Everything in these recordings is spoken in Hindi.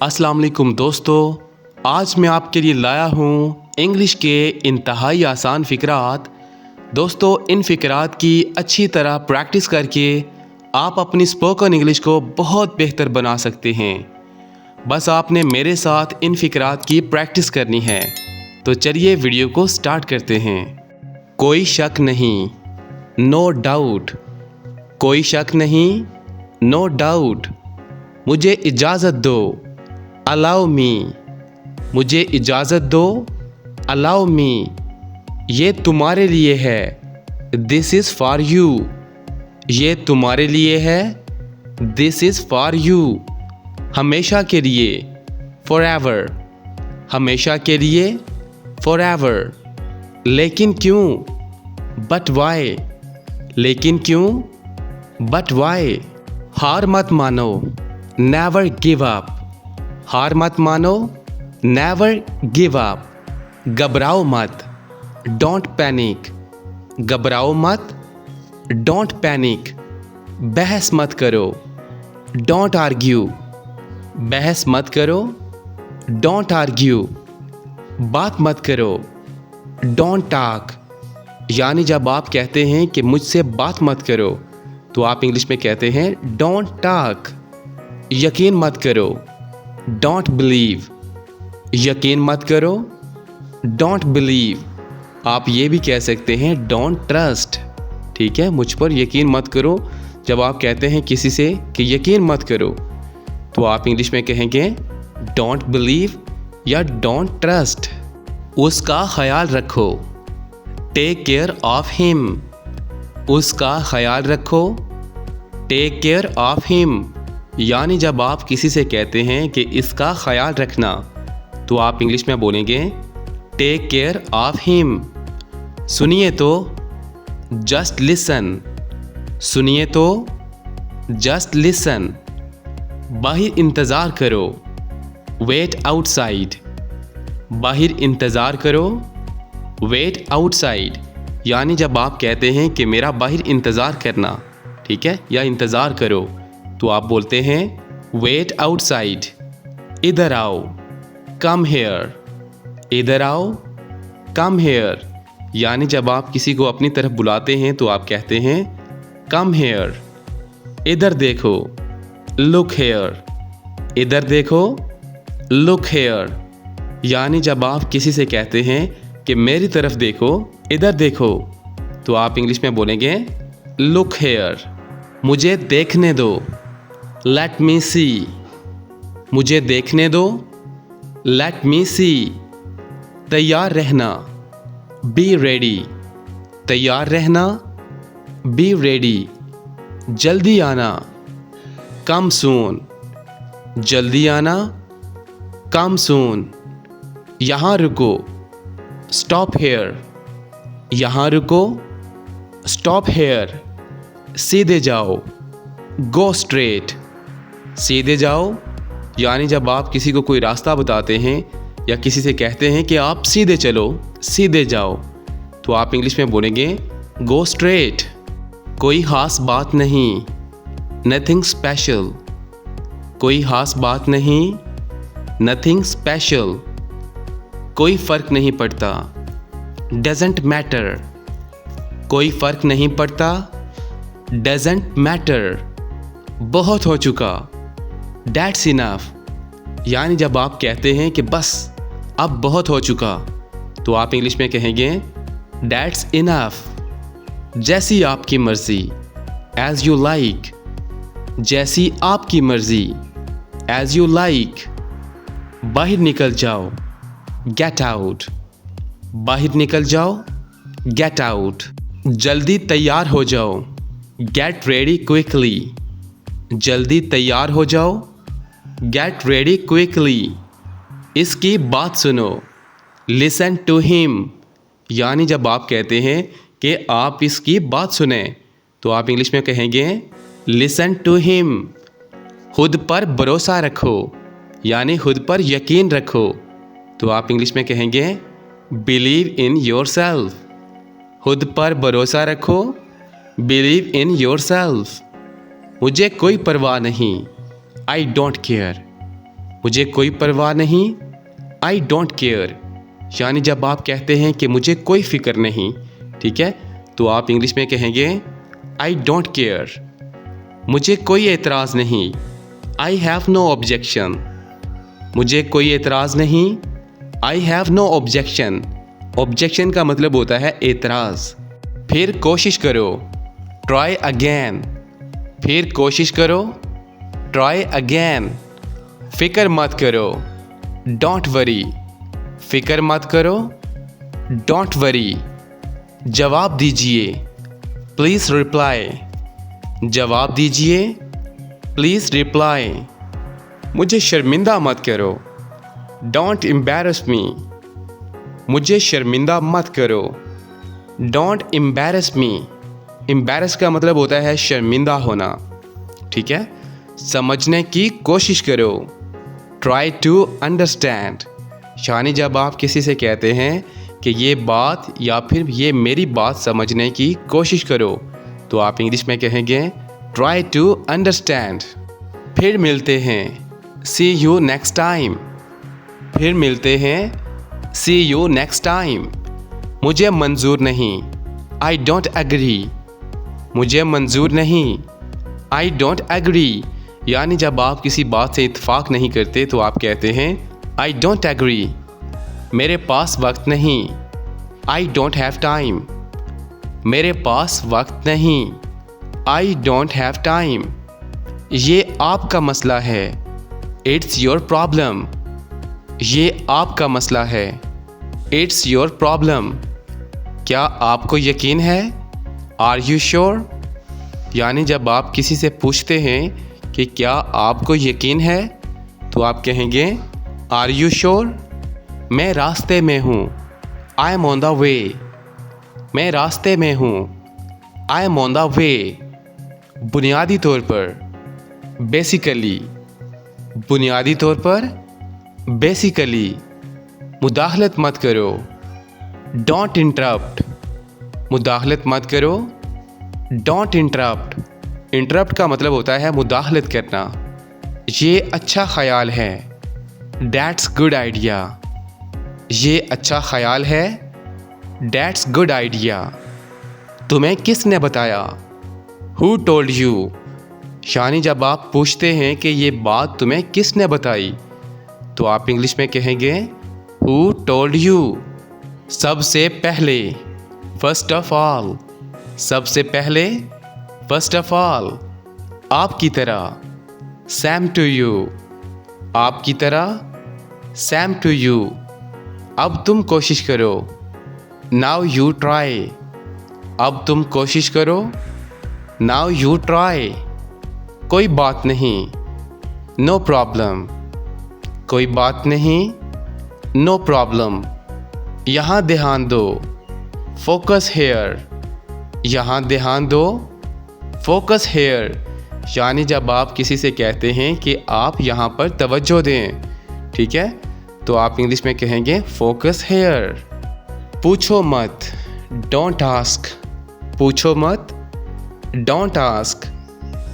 अस्सलाम वालेकुम दोस्तों, आज मैं आपके लिए लाया हूँ इंग्लिश के इंतहाई आसान फ़िक्रात। दोस्तों, इन फ़िक्रात की अच्छी तरह प्रैक्टिस करके आप अपनी स्पोकन इंग्लिश को बहुत बेहतर बना सकते हैं। बस आपने मेरे साथ इन फ़िक्रात की प्रैक्टिस करनी है। तो चलिए वीडियो को स्टार्ट करते हैं। कोई शक नहीं, नो डाउट। कोई शक नहीं, नो डाउट। मुझे इजाज़त दो, अलाउ मी। मुझे इजाज़त दो, अलाउ मी। ये तुम्हारे लिए है, दिस इज़ फॉर यू। ये तुम्हारे लिए है, दिस इज़ फॉर यू। हमेशा के लिए, फॉर एवर। हमेशा के लिए, फॉर एवर। लेकिन क्यों, बट वाई। लेकिन क्यों, बट वाई। हार मत मानो, नेवर गिव अप। हार मत मानो, नेवर गिव अप। घबराओ मत, डोंट पैनिक। घबराओ मत, डोंट पैनिक। बहस मत करो, डोंट आर्ग्यू। बहस मत करो, डोंट आर्ग्यू। बात मत करो, डोंट टॉक। यानी जब आप कहते हैं कि मुझसे बात मत करो, तो आप इंग्लिश में कहते हैं डोंट टॉक। यकीन मत करो, डोंट बिलीव। यकीन मत करो, डोंट बिलीव। आप ये भी कह सकते हैं डोंट ट्रस्ट। ठीक है, मुझ पर यकीन मत करो। जब आप कहते हैं किसी से कि यकीन मत करो, तो आप इंग्लिश में कहेंगे डोंट बिलीव या डोंट ट्रस्ट। उसका ख्याल रखो, टेक केयर ऑफ हिम। उसका ख्याल रखो, टेक केयर ऑफ हिम। यानी जब आप किसी से कहते हैं कि इसका ख्याल रखना, तो आप इंग्लिश में बोलेंगे टेक केयर ऑफ हिम। सुनिए तो, जस्ट लिसन। सुनिए तो, जस्ट लिसन। बाहर इंतज़ार करो, वेट आउटसाइड। बाहर इंतज़ार करो, वेट आउटसाइड। यानी जब आप कहते हैं कि मेरा बाहर इंतज़ार करना, ठीक है, या इंतज़ार करो, तो आप बोलते हैं वेट आउटसाइड। इधर आओ, कम हेयर। इधर आओ, कम हेयर। यानी जब आप किसी को अपनी तरफ बुलाते हैं, तो आप कहते हैं कम हेयर। इधर देखो, लुक हेयर। इधर देखो, लुक हेयर। यानी जब आप किसी से कहते हैं कि मेरी तरफ देखो, इधर देखो, तो आप इंग्लिश में बोलेंगे लुक हेयर। मुझे देखने दो, लेट मी सी। मुझे देखने दो, लेट मी सी। तैयार रहना, बी रेडी। तैयार रहना, बी रेडी। जल्दी आना, कम सून। जल्दी आना, कम सून। यहाँ रुको, स्टॉप हेयर। यहाँ रुको, स्टॉप हेयर। सीधे जाओ, गो स्ट्रेट। सीधे जाओ। यानी जब आप किसी को कोई रास्ता बताते हैं या किसी से कहते हैं कि आप सीधे चलो, सीधे जाओ, तो आप इंग्लिश में बोलेंगे गो स्ट्रेट। कोई ख़ास बात नहीं, नथिंग स्पेशल। कोई ख़ास बात नहीं, नथिंग स्पेशल। कोई फ़र्क नहीं पड़ता, डजेंट मैटर। कोई फ़र्क नहीं पड़ता, डजेंट मैटर। बहुत हो चुका, That's enough। यानी जब आप कहते हैं कि बस अब बहुत हो चुका, तो आप इंग्लिश में कहेंगे That's enough। जैसी आपकी मर्ज़ी, As you like। जैसी आपकी मर्ज़ी, As you like। बाहर निकल जाओ, Get out। बाहर निकल जाओ, Get out। जल्दी तैयार हो जाओ, Get ready quickly। जल्दी तैयार हो जाओ, गेट रेडी क्विकली। इसकी बात सुनो, लिसन टू हिम। यानी जब आप कहते हैं कि आप इसकी बात सुने, तो आप इंग्लिश में कहेंगे लिसन टू हिम। खुद पर भरोसा रखो, यानी खुद पर यकीन रखो, तो आप इंग्लिश में कहेंगे बिलीव इन योर सेल्फ। खुद पर भरोसा रखो, बिलीव इन योर सेल्फ। मुझे कोई परवाह नहीं, आई डोंट केयर। मुझे कोई परवाह नहीं, आई डोंट केयर, यानी जब आप कहते हैं कि मुझे कोई फिक्र नहीं, ठीक है, तो आप इंग्लिश में कहेंगे आई डोंट केयर। मुझे कोई एतराज़ नहीं, आई हैव नो ऑब्जेक्शन। मुझे कोई एतराज़ नहीं, I have no objection. Objection का मतलब होता है एतराज़। फिर कोशिश करो, ट्राई अगेन। फिर कोशिश करो, ट्राई अगेन। फिक्र मत करो, डोंट वरी। फिक्र मत करो, डोंट वरी। जवाब दीजिए, प्लीज़ रिप्लाई। जवाब दीजिए, प्लीज़ रिप्लाई। मुझे शर्मिंदा मत करो, डोंट एम्बैरस मी। मुझे शर्मिंदा मत करो, डोंट एम्बैरस मी। एम्बैरस का मतलब होता है शर्मिंदा होना, ठीक है। समझने की कोशिश करो, ट्राई टू अंडरस्टैंड, यानी जब आप किसी से कहते हैं कि ये बात या फिर ये मेरी बात समझने की कोशिश करो, तो आप इंग्लिश में कहेंगे ट्राई टू अंडरस्टैंड। फिर मिलते हैं, सी यू नेक्स्ट टाइम। फिर मिलते हैं, सी यू नेक्स्ट टाइम। मुझे मंजूर नहीं, आई डोंट एग्री। मुझे मंजूर नहीं, आई डोंट एग्री, यानी जब आप किसी बात से इत्तेफाक नहीं करते तो आप कहते हैं आई डोंट एग्री। मेरे पास वक्त नहीं, आई डोंट हैव टाइम। मेरे पास वक्त नहीं, आई डोंट हैव टाइम। ये आपका मसला है, इट्स योर प्रॉब्लम। ये आपका मसला है, इट्स योर प्रॉब्लम। क्या आपको यकीन है, आर यू श्योर, यानी जब आप किसी से पूछते हैं कि क्या आपको यकीन है, तो आप कहेंगे आर यू श्योर। मैं रास्ते में हूँ, I am on the way. मैं रास्ते में हूँ, I am on the way. बुनियादी तौर पर, बेसिकली। बुनियादी तौर पर, बेसिकली। मुदाखलत मत करो, डोंट इंटरप्ट। मुदाखलत मत करो, डोंट इंटरप्ट। इंटरप्ट का मतलब होता है मुदाखलत करना। ये अच्छा ख्याल है, दैट्स गुड आइडिया। ये अच्छा ख्याल है, दैट्स गुड आइडिया। तुम्हें किसने बताया, हु टोल्ड यू, यानी जब आप पूछते हैं कि ये बात तुम्हें किसने बताई, तो आप इंग्लिश में कहेंगे हु टोल्ड यू। सबसे पहले, फर्स्ट ऑफ ऑल। सबसे पहले, फर्स्ट ऑफ ऑल। आपकी तरह, सेम टू यू। आपकी तरह, सेम टू यू। अब तुम कोशिश करो, नाउ यू ट्राई। अब तुम कोशिश करो, नाउ यू ट्राई। कोई बात नहीं, नो प्रॉब्लम। कोई बात नहीं, नो प्रॉब्लम। यहाँ ध्यान दो, फोकस हेयर। यहाँ ध्यान दो, फोकस हेयर, यानी जब आप किसी से कहते हैं कि आप यहाँ पर तवज्जो दें, ठीक है, तो आप इंग्लिश में कहेंगे फोकस हेयर। पूछो मत, डोंट आस्क। पूछो मत, डोंट आस्क।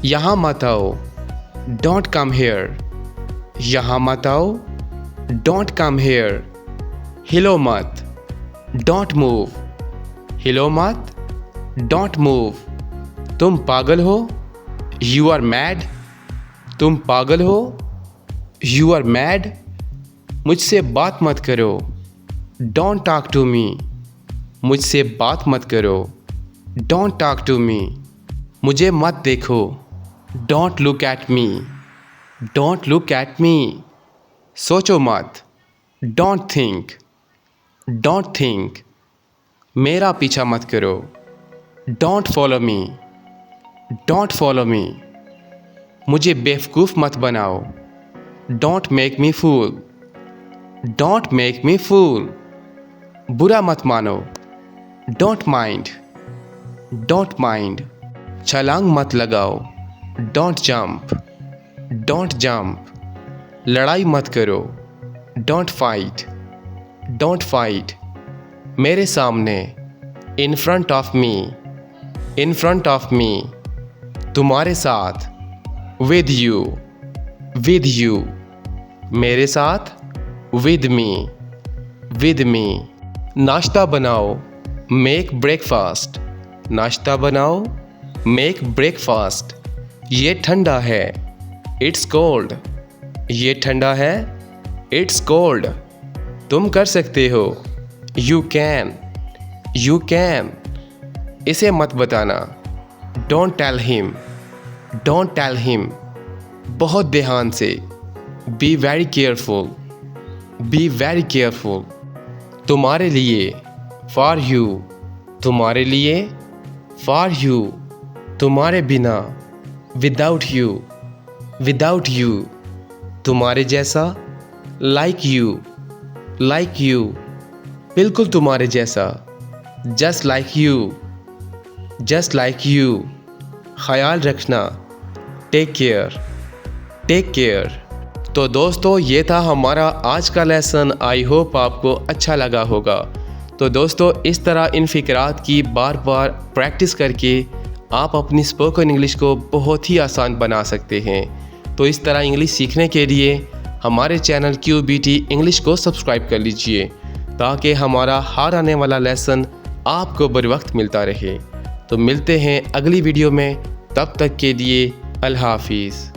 यहाँ मत आओ, डोंट कम हेयर। यहाँ मत आओ, डोंट कम हेयर। हिलो मत, डोंट मूव। हिलो मत, डोंट मूव। तुम पागल हो, यू आर मैड। तुम पागल हो, यू आर मैड। मुझसे बात मत करो, डोंट टॉक टू मी। मुझसे बात मत करो, डोंट टॉक टू मी। मुझे मत देखो, don't look at me. Don't look at me. सोचो मत, डोंट थिंक। Don't think. मेरा पीछा मत करो, don't follow me. Don't follow me. मुझे बेवकूफ़ मत बनाओ, don't make me fool. Don't make me fool. बुरा मत मानो, डोंट माइंड। Don't mind. छलांग मत लगाओ, डोंट जंप। Don't jump. लड़ाई मत करो, डोंट फाइट। Don't fight. मेरे सामने, in front of me. In front of me. तुम्हारे साथ, विद यू। With you. मेरे साथ, विद मी। नाश्ता बनाओ, मेक ब्रेकफास्ट। नाश्ता बनाओ, मेक ब्रेकफास्ट। ये ठंडा है, इट्स कोल्ड। ये ठंडा है, इट्स कोल्ड। तुम कर सकते हो, यू कैन। इसे मत बताना, डोंट टेल हिम। बहुत ध्यान से, बी वेरी केयरफुल। तुम्हारे लिए, फॉर यू। तुम्हारे बिना, विदाउट यू। तुम्हारे जैसा, लाइक यू। बिल्कुल तुम्हारे जैसा, जस्ट लाइक यू। ख्याल रखना, टेक केयर। तो दोस्तों, ये था हमारा आज का लेसन। आई होप आपको अच्छा लगा होगा। तो दोस्तों, इस तरह इन फ़िक्रात की बार बार प्रैक्टिस करके आप अपनी स्पोकन इंग्लिश को बहुत ही आसान बना सकते हैं। तो इस तरह इंग्लिश सीखने के लिए हमारे चैनल QBT इंग्लिश को सब्सक्राइब कर लीजिए, ताकि हमारा हर आने वाला लेसन आपको बर वक्त मिलता रहे। तो मिलते हैं अगली वीडियो में, तब तक के लिए अल्लाह हाफिज़।